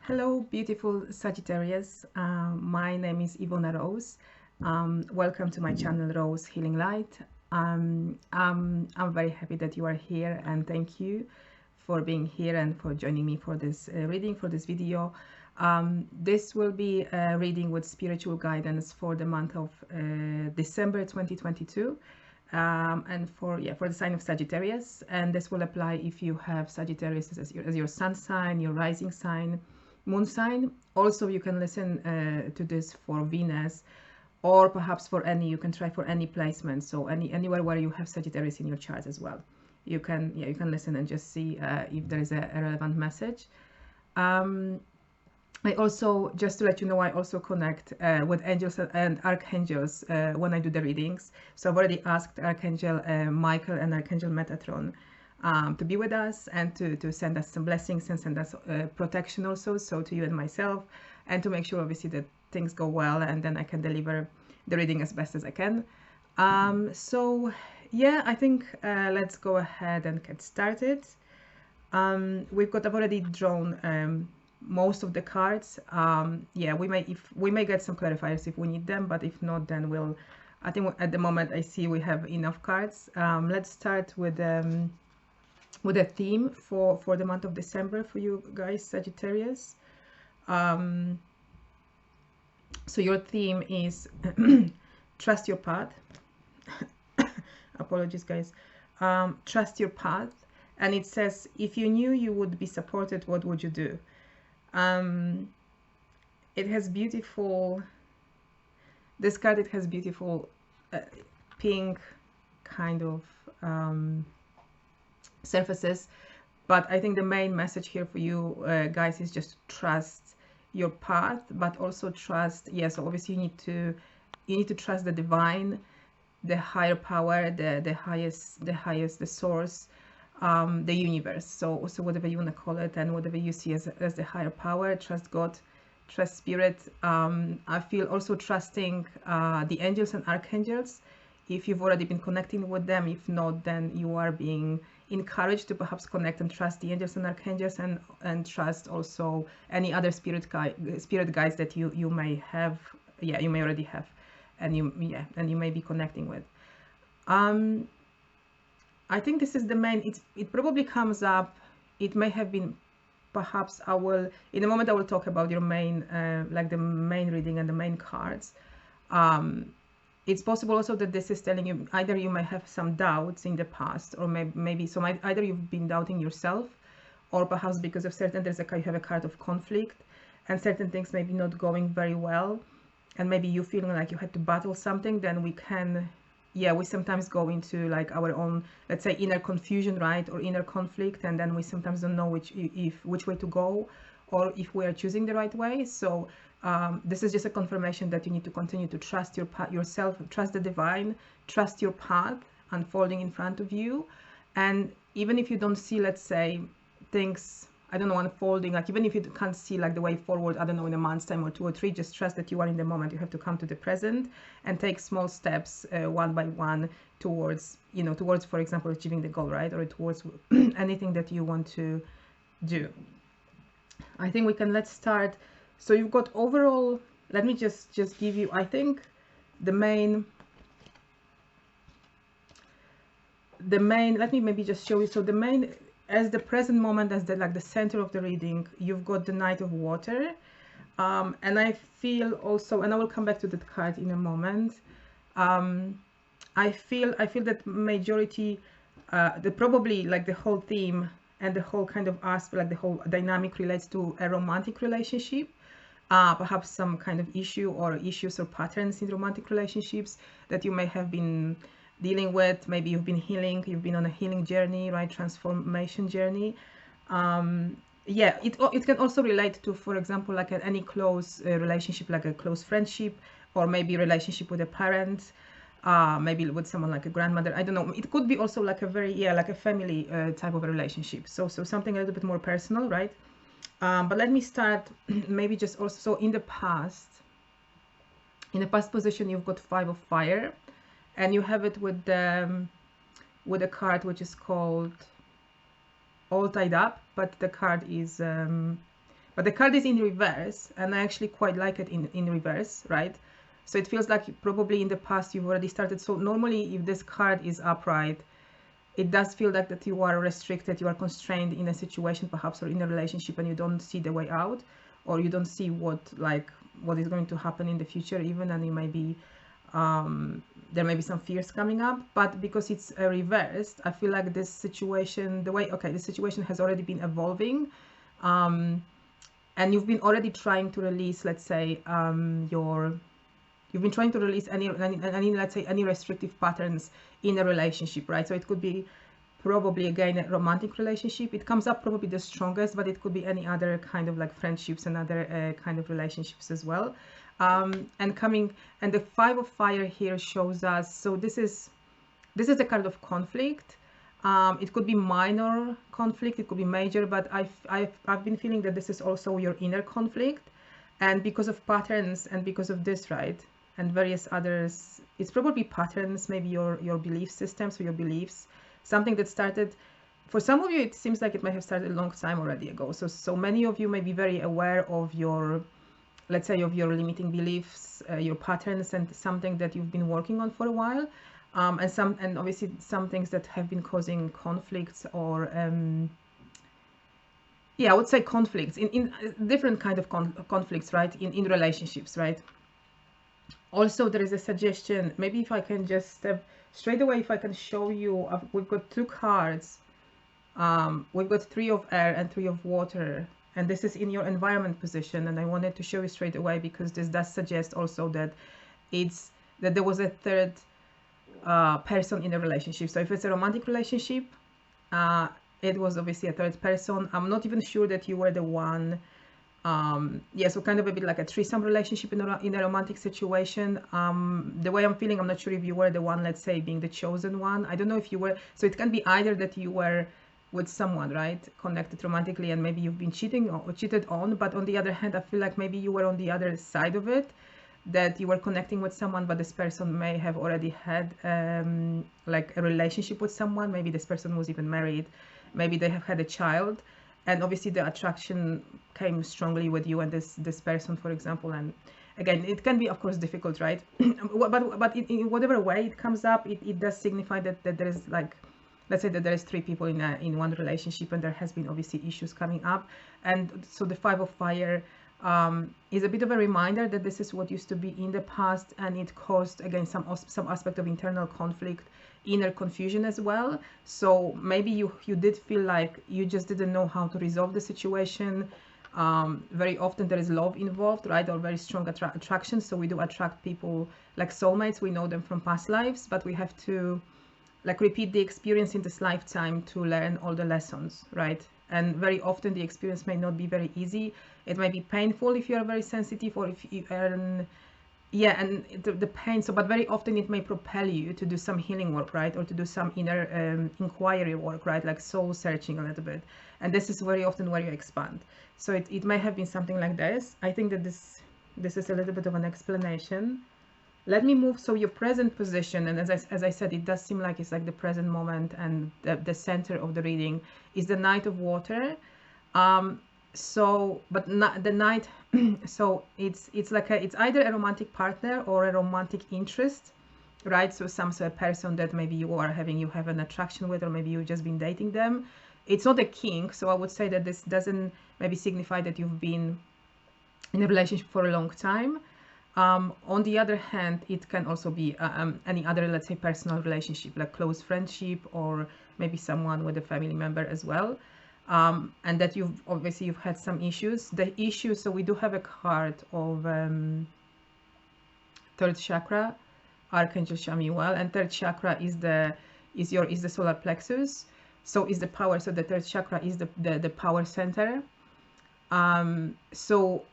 Hello, beautiful Sagittarius. My name is Ivona Rose. Welcome to my channel, Rose Healing Light. I'm very happy that you are here, and thank you for being here and for joining me for this reading, for this video. This will be a reading with spiritual guidance for the month of December 2022. And for the sign of Sagittarius, and this will apply if you have Sagittarius as your sun sign, your rising sign, moon sign. Also, you can listen to this for Venus, or perhaps for any, you can try for any placement, so anywhere where you have Sagittarius in your chart as well. You can listen and just see if there is a relevant message. I also, just to let you know, I also connect with angels and archangels when I do the readings. So I've already asked Archangel Michael and Archangel Metatron to be with us and to send us some blessings and send us protection also, so to you and myself, and to make sure obviously that things go well, and then I can deliver the reading as best as I can. So yeah, I think let's go ahead and get started. I've already drawn most of the cards. Yeah, we may get some clarifiers if we need them, but if not, then I think at the moment I see we have enough cards. Let's start with a theme for the month of December for you guys, Sagittarius. So your theme is trust your path. Apologies, guys. Trust your path. And it says, if you knew you would be supported, what would you do? It has beautiful, this card, it has beautiful pink kind of surfaces, but I think the main message here for you guys is just trust your path, but also trust, yes, obviously you need to trust the divine, the higher power, the highest, the source, the universe, so whatever you want to call it, and whatever you see as the higher power. Trust God, trust spirit. I feel also trusting the angels and archangels if you've already been connecting with them. If not, then you are being encouraged to perhaps connect and trust the angels and archangels, and trust also any other spirit guides that you may have, you may already have, and you may be connecting with. I think this is the main, it probably comes up, it may have been, perhaps in a moment I will talk about your main, like the main reading and the main cards. It's possible also that this is telling you, either you may have some doubts in the past, or maybe either you've been doubting yourself, or perhaps because of certain, you have a card of conflict, and certain things may be not going very well, and maybe you feeling like you had to battle something. Then we sometimes go into like our own, let's say, inner confusion, right, or inner conflict, and then we sometimes don't know which way to go, or if we are choosing the right way. So this is just a confirmation that you need to continue to trust yourself, trust the divine, trust your path unfolding in front of you. And even if you don't see, let's say, things, I don't know, unfolding, like even if you can't see like the way forward, I don't know, in a month's time or 2 or 3, just trust that you are in the moment. You have to come to the present and take small steps, one by one, towards, for example, achieving the goal, right, or towards anything that you want to do. I think let's start. So you've got overall, let me just give you, I think the main, let me maybe just show you. So the main, as the present moment, as the center of the reading, you've got the Knight of Water, and I feel also, and I will come back to that card in a moment. I feel that majority, probably like the whole theme and the whole kind of aspect, like the whole dynamic, relates to a romantic relationship, perhaps some kind of issue or issues or patterns in romantic relationships that you may have been dealing with. Maybe you've been healing, you've been on a healing journey, right, transformation journey. Yeah, it can also relate to, for example, like any close relationship, like a close friendship, or maybe relationship with a parent, maybe with someone like a grandmother, I don't know. It could be also like a very, like a family type of a relationship, so something a little bit more personal, right? But let me start maybe just also, in the past position, you've got 5 of Fire, and you have it with a card which is called All Tied Up, but the card is But the card is in reverse, and I actually quite like it in reverse, right? So it feels like probably in the past you've already started. So normally if this card is upright, it does feel like that you are restricted, you are constrained in a situation perhaps, or in a relationship, and you don't see the way out, or you don't see what is going to happen in the future even, and you may be there may be some fears coming up. But because it's reversed, I feel like this situation, this situation has already been evolving, and you've been already trying to release, let's say, you've been trying to release any, let's say, any restrictive patterns in a relationship, right? So it could be probably, again, a romantic relationship. It comes up probably the strongest, but it could be any other kind of like friendships and other kind of relationships as well. And the Five of Fire here shows us, so this is a card of conflict. It could be minor conflict, it could be major, but I've been feeling that this is also your inner conflict, and because of patterns and because of this, right, and various others, it's probably patterns, maybe your belief systems or your beliefs, something that started, for some of you it seems like it may have started a long time already ago. So many of you may be very aware of your, let's say, of your limiting beliefs, your patterns, and something that you've been working on for a while, and obviously some things that have been causing conflicts, or yeah, I would say conflicts in different kind of conflicts, right, in relationships, right? Also, there is a suggestion, maybe if I can just step straight away, if I can show you, we've got two cards. We've got Three of Air and Three of Water, and this is in your environment position, and I wanted to show you straight away because this does suggest also that there was a third person in a relationship. So if it's a romantic relationship, it was obviously a third person. I'm not even sure that you were the one. Yeah, so kind of a bit like a threesome relationship in a romantic situation. The way I'm feeling, I'm not sure if you were the one, let's say, being the chosen one. I don't know if you were. So it can be either that you were with someone, right, connected romantically, and maybe you've been cheated on, but on the other hand, I feel like maybe you were on the other side of it, that you were connecting with someone, but this person may have already had like a relationship with someone. Maybe this person was even married, maybe they have had a child, and obviously the attraction came strongly with you and this person, for example. And again, it can be, of course, difficult, right? but in whatever way it comes up, it does signify that there is, like, let's say that there is three people in one relationship, and there has been obviously issues coming up. And so the Five of Fire is a bit of a reminder that this is what used to be in the past, and it caused, again, some aspect of internal conflict, inner confusion as well. So maybe you did feel like you just didn't know how to resolve the situation. Very often there is love involved, right, or very strong attraction. So we do attract people like soulmates, we know them from past lives, but we have to, like, repeat the experience in this lifetime to learn all the lessons, right? And very often the experience may not be very easy. It may be painful if you are very sensitive, or if you are, yeah, and the pain. So, but very often it may propel you to do some healing work, right, or to do some inner inquiry work, right, like soul searching a little bit. And this is very often where you expand. So it may have been something like this. I think that this is a little bit of an explanation. Let me move. So your present position, and as I said, it does seem like it's like the present moment, and the center of the reading is the Knight of Water. So, but not the Knight. So it's like it's either a romantic partner or a romantic interest, right? So some sort of person that maybe you have an attraction with, or maybe you've just been dating them. It's not a king, so I would say that this doesn't maybe signify that you've been in a relationship for a long time. On the other hand, it can also be any other, let's say, personal relationship, like close friendship, or maybe someone with a family member as well. And that you've had some issues. The issues, so we do have a card of third chakra, Archangel Chamuel, and third chakra is the solar plexus. So is the power. So the third chakra is the power center. So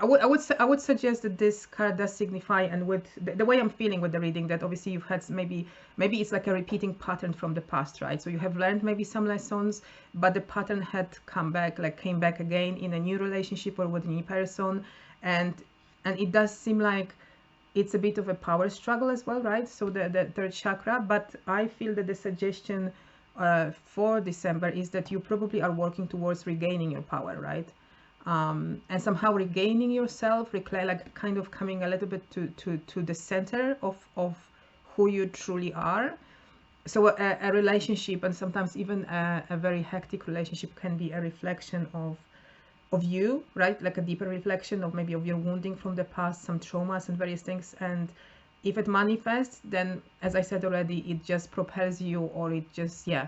I would suggest that this card does signify, and with the way I'm feeling with the reading, that obviously you've had maybe it's like a repeating pattern from the past, right? So you have learned maybe some lessons, but the pattern had came back again in a new relationship or with a new person, and it does seem like it's a bit of a power struggle as well, right? So the third chakra. But I feel that the suggestion for December is that you probably are working towards regaining your power, right? and somehow regaining yourself, like kind of coming a little bit to the center of who you truly are. So a relationship, and sometimes even a very hectic relationship, can be a reflection of you, right? Like a deeper reflection of maybe of your wounding from the past, some traumas and various things. And if it manifests, then as I said already, it just propels you, or it just, yeah,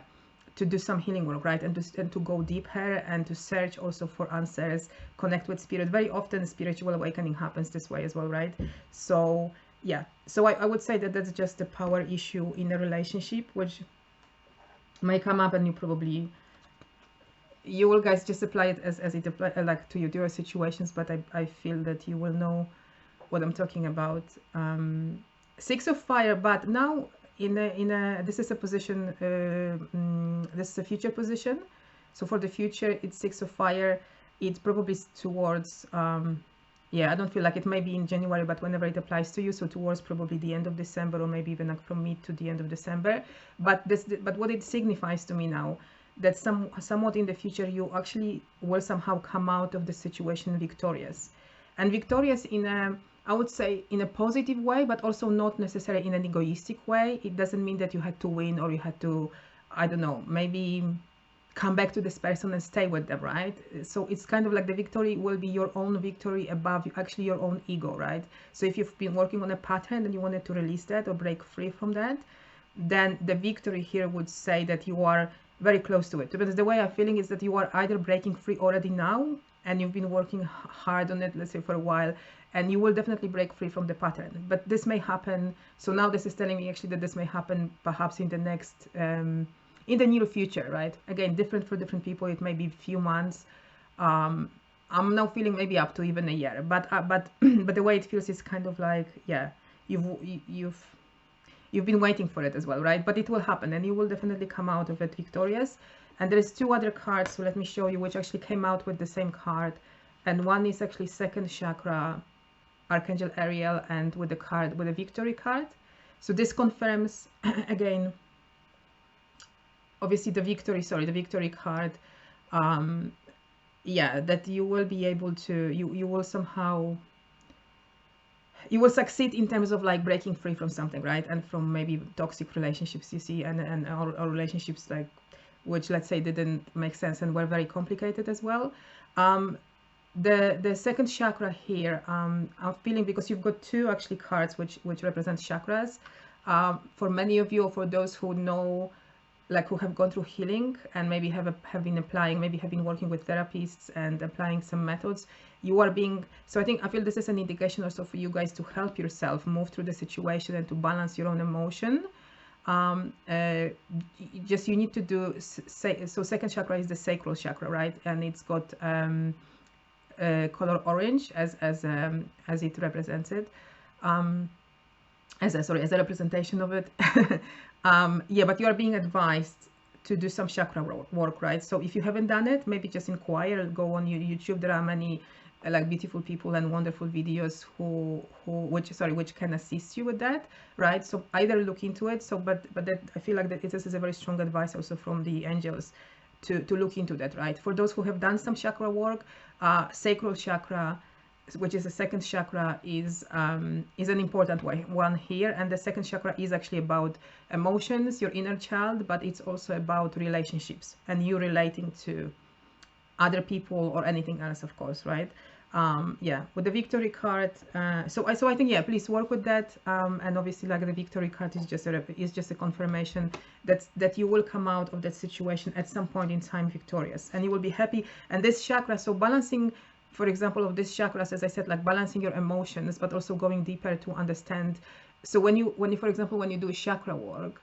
to do some healing work, right? And to go deeper and to search also for answers, connect with spirit. Very often spiritual awakening happens this way as well, right? So yeah, so I would say that that's just a power issue in a relationship, which may come up, and you will guys just apply it as it apply like to your situations, but I feel that you will know what I'm talking about. Six of Fire, but now in a this is a position, this is a future position. So for the future, it's Six of Fire. It's probably towards yeah, I don't feel like it may be in January, but whenever it applies to you, so towards probably the end of December, or maybe even like from mid to the end of December. But what it signifies to me now, that somewhat in the future you actually will somehow come out of the situation victorious, and victorious in a, I would say, in a positive way, but also not necessarily in an egoistic way. It doesn't mean that you had to win, or you had to, I don't know, maybe come back to this person and stay with them, right? So it's kind of like the victory will be your own victory above actually your own ego, right? So if you've been working on a pattern and you wanted to release that or break free from that, then the victory here would say that you are very close to it. Because the way I'm feeling is that you are either breaking free already now, and you've been working hard on it, let's say, for a while, and you will definitely break free from the pattern. But this may happen, so now this is telling me actually that this may happen perhaps in the next in the near future, right? Again, different for different people. It may be a few months. I'm now feeling maybe up to even a year, but but the way it feels is kind of like, yeah, you've been waiting for it as well, right? But it will happen, and you will definitely come out of it victorious. And there's two other cards, so let me show you, which actually came out with the same card. And one is actually second chakra, Archangel Ariel, and with the card, with the victory card. So this confirms again, obviously the victory card, yeah, that you will be able to, you will somehow, you will succeed in terms of like breaking free from something, right? And from maybe toxic relationships, you see, and our relationships, like, which, let's say, didn't make sense and were very complicated as well. The second chakra here, I'm feeling, because you've got two actually cards which represent chakras. For many of you, or for those who know, like, who have gone through healing and maybe have been applying, maybe have been working with therapists and applying some methods, you are being, so I feel this is an indication also for you guys to help yourself move through the situation and to balance your own emotion. Just you need to do, so second chakra is the sacral chakra, right? And it's got color orange as it represents it, as a representation of it. Yeah, but you are being advised to do some chakra work, right? So if you haven't done it, maybe just inquire, go on YouTube. There are many like beautiful people and wonderful videos which can assist you with that, right? So either look into it. So but that, I feel like that this is a very strong advice also from the angels to look into that, right? For those who have done some chakra work, sacral chakra, which is the second chakra, is an important one here. And the second chakra is actually about emotions, your inner child, but it's also about relationships and you relating to other people or anything else, of course, right? Yeah, with the victory card, so I think, yeah, please work with that. And obviously, like, the victory card is just a confirmation that you will come out of that situation at some point in time victorious, and you will be happy. And this chakra, so balancing, for example, of this chakras, as I said, like balancing your emotions, but also going deeper to understand. So when you for example, when you do chakra work,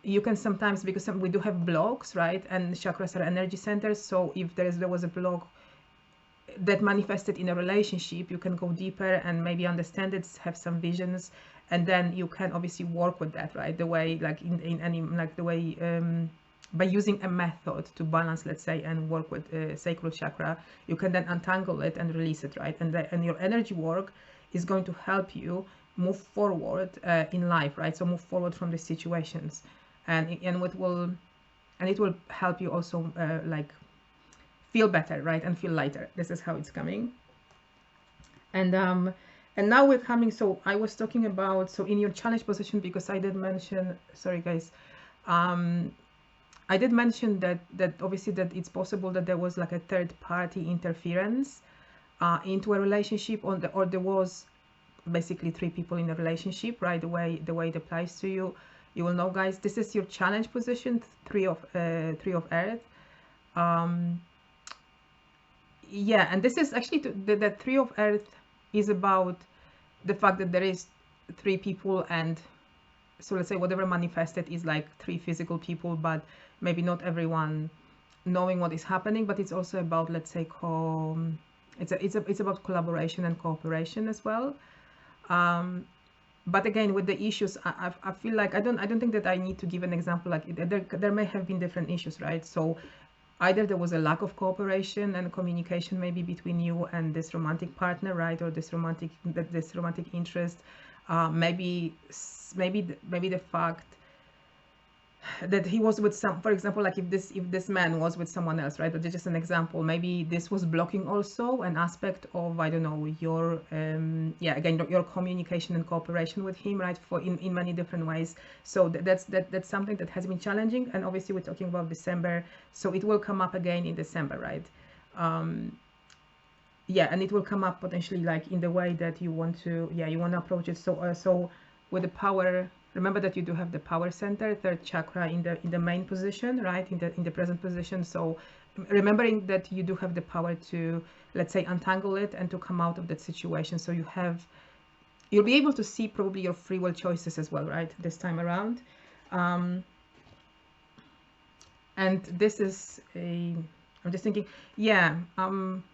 you can sometimes, because we do have blocks, right? And chakras are energy centers. So if there was a block that manifested in a relationship, you can go deeper and maybe understand it, have some visions, and then you can obviously work with that, right? The way, like in any, like the way, by using a method to balance, let's say, and work with sacral chakra, you can then untangle it and release it, right? And your energy work is going to help you move forward in life, right? So move forward from the situations, and it will help you also like feel better, right, and feel lighter. This is how it's coming. And now we're coming, so I was talking about, so in your challenge position, because I did mention, sorry guys, I did mention that obviously that it's possible that there was like a third party interference into a relationship, or there was basically three people in a relationship, right? The way it applies to you, you will know, guys. This is your challenge position, three of earth. Yeah, and this is actually the three of earth is about the fact that there is three people, and so let's say whatever manifested is like three physical people, but maybe not everyone knowing what is happening. But it's also about, let's say, it's about collaboration and cooperation as well. But again, with the issues, I feel like I don't think that I need to give an example. Like there may have been different issues, right? So either there was a lack of cooperation and communication maybe between you and this romantic partner, right, or this romantic interest. Maybe the fact that he was with some, for example, like if this man was with someone else, right? But just an example, maybe this was blocking also an aspect of, I don't know, your yeah, again, your communication and cooperation with him, right, for in many different ways. So that's something that has been challenging. And obviously we're talking about December, so it will come up again in December, right? Yeah, and it will come up potentially like in the way that you want to, yeah, you want to approach it. So so with the power, remember that you do have the power center, third chakra, in the main position, right, in the present position. So remembering that you do have the power to, let's say, untangle it and to come out of that situation. So you'll be able to see probably your free will choices as well, right, this time around. And this is I'm just thinking, yeah, I'm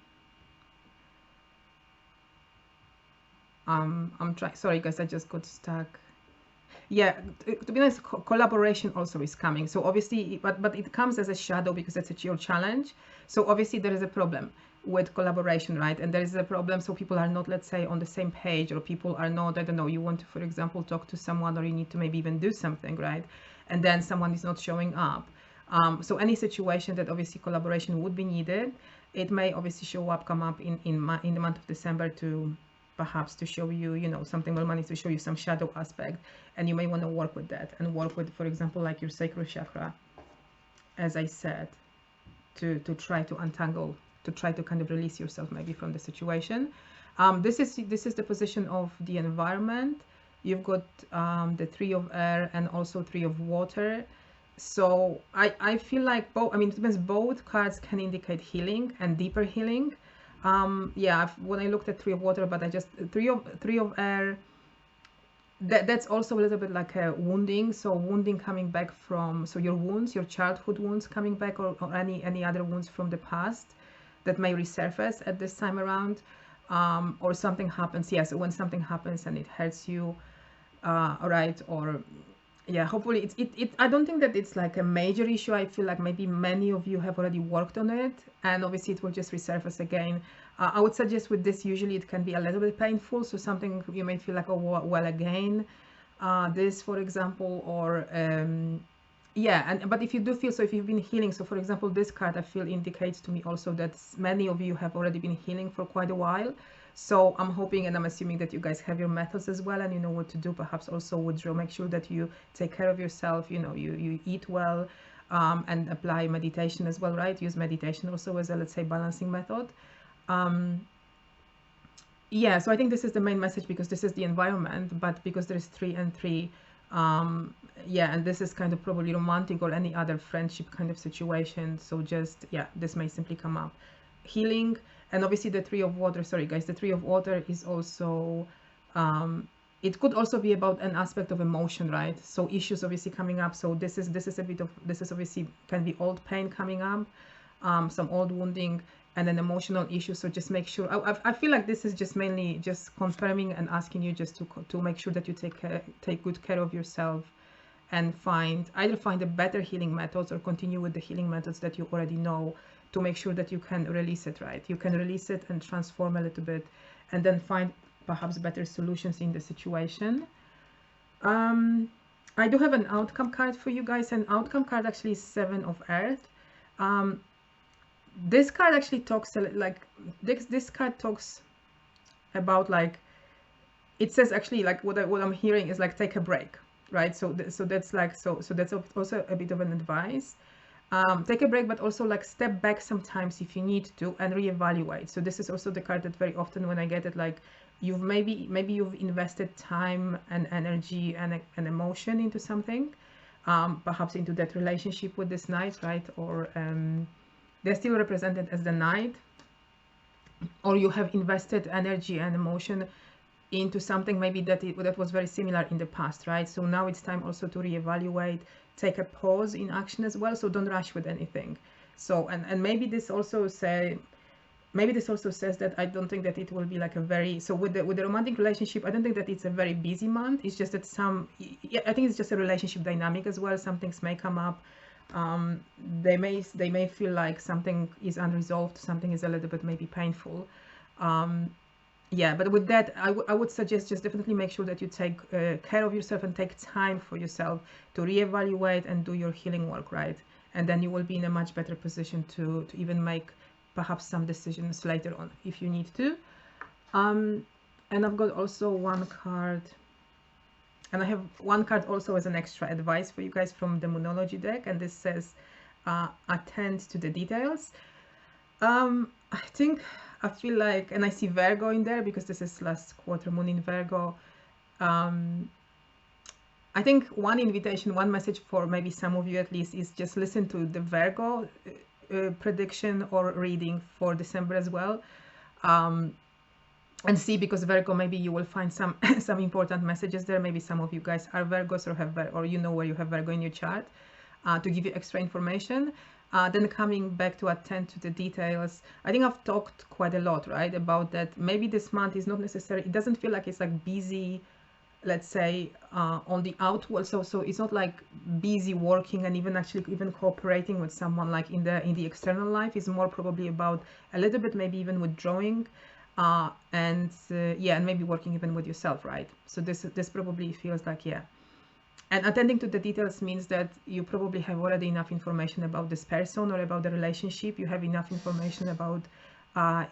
trying, sorry guys, I just got stuck. Yeah, to be honest, collaboration also is coming. So obviously, but it comes as a shadow because it's your challenge. So obviously there is a problem with collaboration, right? And there is a problem, so people are not, let's say, on the same page, or people are not, I don't know, you want to, for example, talk to someone, or you need to maybe even do something, right? And then someone is not showing up. So any situation that obviously collaboration would be needed, it may obviously come up in the month of December, to perhaps to show you, you know, something will manage to show you some shadow aspect, and you may want to work with that and work with, for example, like your sacral chakra, as I said, to try to untangle, to try to kind of release yourself maybe from the situation. This is the position of the environment. You've got the three of air and also three of water. So I feel like both, I mean, it depends, both cards can indicate healing and deeper healing. Yeah, when I looked at three of water, but I just three of air, that's also a little bit like a wounding. So wounding coming back from, so your wounds, your childhood wounds coming back, or any other wounds from the past that may resurface at this time around. Or something happens, yes, when something happens and it hurts you, all right, or yeah, hopefully I don't think that it's like a major issue. I feel like maybe many of you have already worked on it, and obviously it will just resurface again. I would suggest with this, usually it can be a little bit painful, so something you may feel like, oh well, again, this, for example, or yeah, but if you do feel, so if you've been healing, so for example, this card I feel indicates to me also that many of you have already been healing for quite a while. So I'm hoping and I'm assuming that you guys have your methods as well, and you know what to do. Perhaps also withdraw, make sure that you take care of yourself, you know, you eat well, and apply meditation as well, right? Use meditation also as a, let's say, balancing method. Yeah, so I think this is the main message, because this is the environment, but because there's 3 and 3, yeah, and this is kind of probably romantic or any other friendship kind of situation. So just, yeah, this may simply come up. Healing, and obviously the 3 of water, sorry guys, the 3 of water is also, it could also be about an aspect of emotion, right? So issues obviously coming up. So this is a bit of, this is obviously can be old pain coming up, some old wounding, and an emotional issue. So just make sure, I feel like this is just mainly just confirming and asking you just to make sure that you take good care of yourself, and either find a better healing methods, or continue with the healing methods that you already know, to make sure that you can release it, right? You can release it and transform a little bit, and then find perhaps better solutions in the situation. I do have an outcome card for you guys. An outcome card actually is 7 of earth. this card actually talks like this card talks about like, it says actually like what I'm hearing is like take a break, right? So so that's like so that's also a bit of an advice. Take a break, but also like step back sometimes if you need to and reevaluate. So this is also the card that very often when I get it, like you've maybe you've invested time and energy and emotion into something, perhaps into that relationship with this knight, right? Or they're still represented as the knight, or you have invested energy and emotion into something maybe that was very similar in the past, right? So now it's time also to reevaluate, take a pause in action as well. So don't rush with anything. So and maybe this also says that I don't think that it will be like a very, so with the romantic relationship, I don't think that it's a very busy month. It's just that I think it's just a relationship dynamic as well. Some things may come up. They may feel like something is unresolved, something is a little bit maybe painful. Yeah, but with that, I would suggest just definitely make sure that you take care of yourself and take time for yourself to reevaluate and do your healing work, right? And then you will be in a much better position to even make perhaps some decisions later on if you need to. And I've got also one card, and I have one card also as an extra advice for you guys from the Moonology deck, and this says attend to the details. I feel like, and I see Virgo in there because this is last quarter moon in Virgo. I think one invitation, one message for maybe some of you at least is just listen to the Virgo prediction or reading for December as well. And see, because Virgo, maybe you will find some some important messages there. Maybe some of you guys are Virgos or have or you know where you have Virgo in your chart, to give you extra information. Then coming back to attend to the details, I think I've talked quite a lot, right, about that. Maybe this month is not necessarily, it doesn't feel like it's like busy, let's say, on the outward. So it's not like busy working and even cooperating with someone like in the external life. Is more probably about a little bit maybe even withdrawing, and maybe working even with yourself, right? So this probably feels like, yeah. And attending to the details means that you probably have already enough information about this person or about the relationship. You have enough information about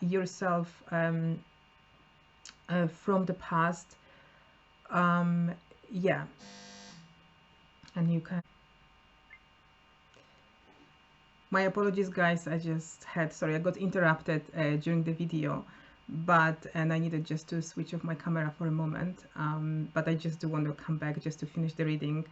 yourself from the past. Yeah. And you can... My apologies, guys. I got interrupted during the video, and I needed just to switch off my camera for a moment. But I just do want to come back just to finish the reading.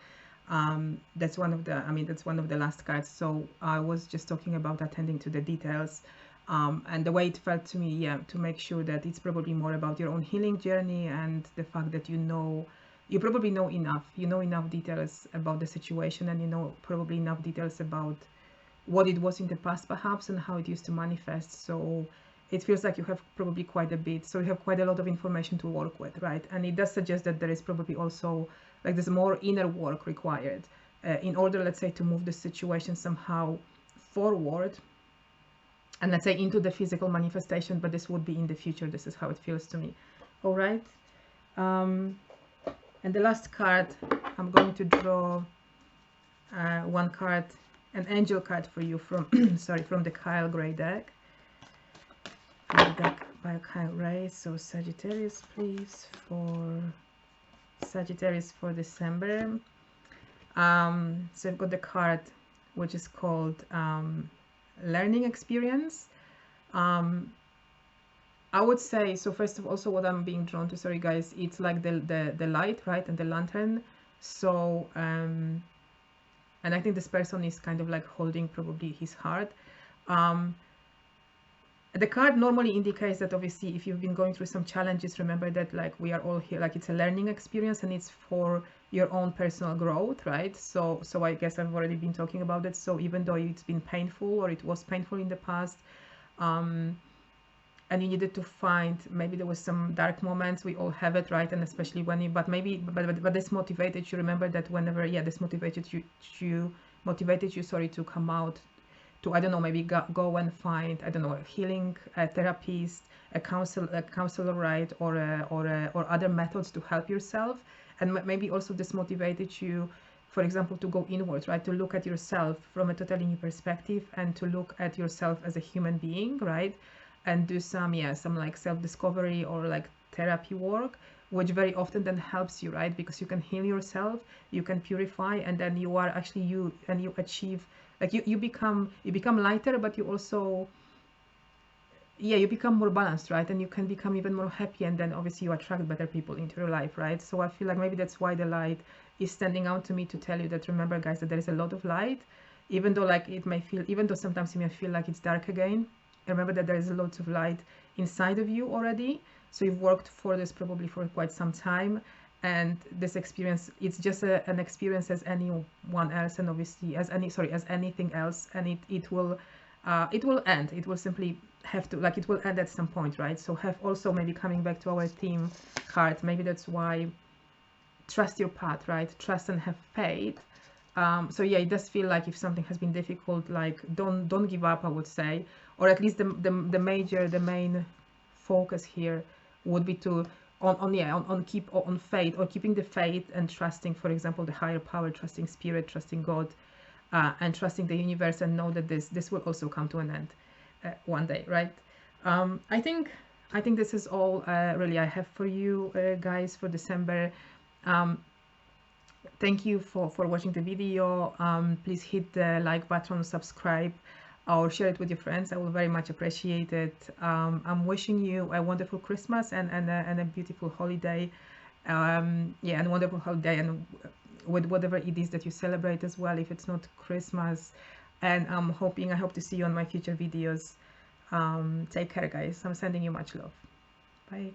That's one of the last cards. So I was just talking about attending to the details, and the way it felt to me, yeah, to make sure that it's probably more about your own healing journey and the fact that you probably know enough. You know enough details about the situation, and you know probably enough details about what it was in the past perhaps and how it used to manifest. So it feels like you have probably quite a bit, so you have quite a lot of information to work with, right? And it does suggest that there is probably also like there's more inner work required in order, let's say, to move the situation somehow forward and let's say into the physical manifestation, but this would be in the future. This is how it feels to me. All right. And the last card, I'm going to draw one card, an angel card for you from from the Kyle Gray deck. From the deck by Kyle Gray. So Sagittarius, please, for Sagittarius for December. So I've got the card which is called learning experience. I would say, so first of all, also what I'm being drawn to, sorry guys, it's like the light, right, and the lantern. So and I think this person is kind of like holding probably his heart. The card normally indicates that obviously if you've been going through some challenges, remember that like we are all here, like it's a learning experience and it's for your own personal growth, right? So I guess I've already been talking about it. So even though it's been painful or it was painful in the past, and you needed to find, maybe there was some dark moments, we all have it, right? And especially when you, but this motivated you. Remember that whenever, yeah, this motivated you sorry, to come out, to, I don't know, maybe go and find, I don't know, a healing therapist, a counselor, right, or other methods to help yourself. And maybe also this motivated you for example, to go inwards, right? To look at yourself from a totally new perspective, and to look at yourself as a human being, right? And do some, yeah, some like self-discovery or like therapy work, which very often then helps you, right? Because you can heal yourself, you can purify, and then you are actually you, and you achieve, like you become lighter, but you also, yeah, you become more balanced, right? And you can become even more happy, and then obviously you attract better people into your life, right? So I feel like maybe that's why the light is standing out to me, to tell you that, remember guys, that there is a lot of light, even though like it may feel, even though sometimes you may feel like it's dark again, remember that there is a lot of light inside of you already. So you've worked for this probably for quite some time, and this experience, it's just an experience as anyone else, and obviously as anything else, and it will end. It will simply have to, like, it will end at some point, right? So have also, maybe coming back to our theme card, maybe that's why, trust your path, right? Trust and have faith. So yeah, it does feel like if something has been difficult, like don't give up, I would say, or at least the main focus here would be to on faith, or keeping the faith and trusting, for example, the higher power, trusting spirit, trusting God, and trusting the universe, and know that this will also come to an end one day, right? I think this is all really I have for you guys for December. Thank you for watching the video. Please hit the like button, subscribe, or share it with your friends. I will very much appreciate it. I'm wishing you a wonderful Christmas and a beautiful holiday. Yeah, and a wonderful holiday, and with whatever it is that you celebrate as well, if it's not Christmas. And I hope to see you on my future videos. Take care, guys. I'm sending you much love. Bye.